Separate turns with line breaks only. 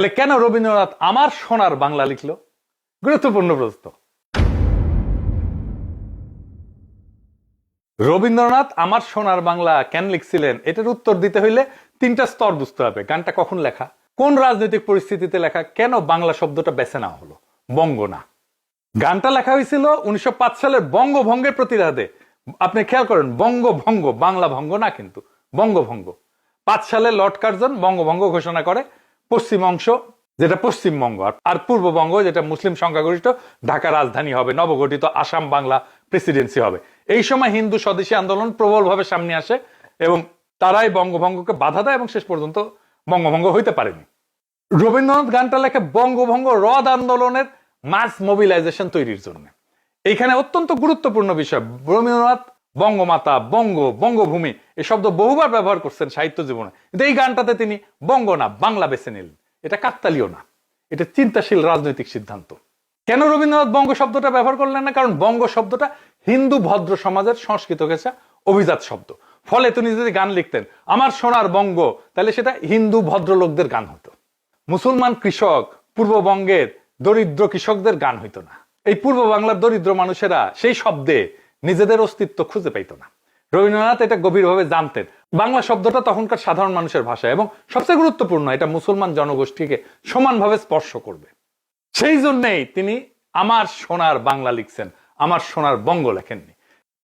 তাহলে কেন রবীন্দ্রনাথ আমার সোনার বাংলা লিখলো? গুরুত্বপূর্ণ প্রশ্ন। রবীন্দ্রনাথ আমার সোনার বাংলা কেন লিখছিলেন, এটার উত্তর দিতে হইলে তিনটা স্তর বুঝতে হবে। গানটা কখন লেখা, কোন রাজনৈতিক পরিস্থিতিতে লেখা, কেন বাংলা শব্দটা বেছে নেওয়া হলো, বঙ্গ না। গানটা লেখা হয়েছিল 1905 সালের বঙ্গভঙ্গের প্রতিবাদে। আপনি খেয়াল করেন, বঙ্গভঙ্গ, বাংলা ভঙ্গ না, কিন্তু বঙ্গভঙ্গ। 5 সালে লর্ড কার্জন বঙ্গভঙ্গ ঘোষণা করে। পশ্চিম অংশ যেটা পশ্চিমবঙ্গ, আর পূর্ববঙ্গ যেটা মুসলিম সংখ্যাগরিষ্ঠ, ঢাকা রাজধানী হবে, নবগঠিত আসাম বাংলা প্রেসিডেন্সি হবে। এই সময় হিন্দু স্বদেশী আন্দোলন প্রবলভাবে সামনে আসে এবং তারাই বঙ্গভঙ্গকে বাধা দেয় এবং শেষ পর্যন্ত বঙ্গভঙ্গ হইতে পারেনি। রবীন্দ্রনাথ গানটা লেখে বঙ্গভঙ্গ রদ আন্দোলনের মাস মোবিলাইজেশন তৈরির জন্য। এইখানে অত্যন্ত গুরুত্বপূর্ণ বিষয়, রবীন্দ্রনাথ বঙ্গমাতা, বঙ্গ, বঙ্গভূমি এই শব্দ বহুবার ব্যবহার করছেন সাহিত্য জীবনে, কিন্তু এই গানটাতে তিনি বঙ্গ না বাংলা বেছে নিলেন। এটা কাকতালীয় না, এটা চিন্তাশীল রাজনৈতিক সিদ্ধান্ত। কেন রবীন্দ্রনাথ বঙ্গ শব্দটা ব্যবহার করলেন না? কারণ বঙ্গ শব্দটা হিন্দু ভদ্র সমাজের সংস্কৃত ঘেঁষা অভিজাত শব্দ। ফলে তিনি যদি গান লিখতেন আমার সোনার বঙ্গ, তাহলে সেটা হিন্দু ভদ্রলোকদের গান হতো। মুসলমান কৃষক, পূর্ববঙ্গের দরিদ্র কৃষকদের গান হইতো না। এই পূর্ব বাংলার দরিদ্র মানুষেরা সেই শব্দে নিজেদের অস্তিত্ব খুঁজে পাইতো না। রবীন্দ্রনাথ এটা গভীরভাবে জানতেন। বাংলা শব্দটা তখনকার সাধারণ মানুষের ভাষা এবং সবচেয়ে গুরুত্বপূর্ণ, এটা মুসলমান জনগোষ্ঠীকে সমানভাবে স্পর্শ করবে। সেই জন্যেই তিনি আমার সোনার বাংলা লিখছেন, আমার সোনার বঙ্গ লেখেননি।